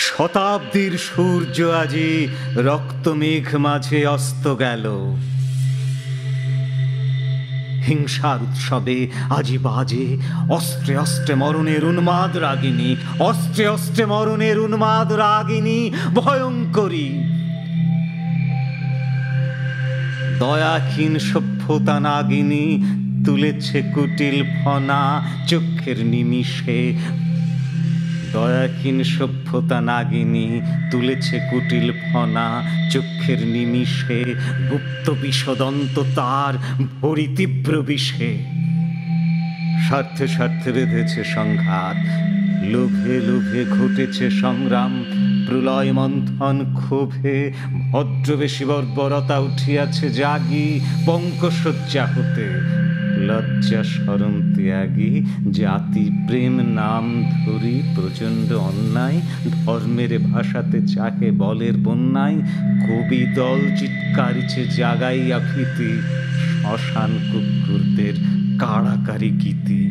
শতাব্দীর সূর্য আজি রক্তমেঘ মাঝে অস্ত গেল। হিংসার উৎসবে আজি বাজে অস্ত্রে অস্ত্রে মরণের উন্মাদ রাগিনী, অস্ত্রে অস্ত্রে মরণের উন্মাদ রাগিনী ভয়ঙ্করী। দয়াহীন সভ্যতা নাগিনী তুলেছে কুটিল ফনা চক্ষের নিমিষে। দয়াহীন সভ্যতা নাগিনী তুলেছে কুটিল ফনা চক্ষের নিমিষে। গুপ্ত বিষদন্ত তার ভরি তীব্র বিষে। স্বার্থে স্বার্থে বেঁধেছে সংঘাত, লোভে লোভে ঘটেছে সংগ্রাম। প্রলয় মন্থন ক্ষোভে ভদ্রবেশী বর্বরতা উঠিয়াছে জাগি পঙ্কশয্যা হতে। লজ্জা শরম ত্যাগী জাতি প্রেম নাম ধরি প্রচণ্ড অন্যায় ধর্মের ভাষাতে চাহে বলের বন্যায়। কবি দল চিৎকারিছে জাগাইয়া ভীতি শ্মশান কুকুরদের কাড়াকারি গীতি।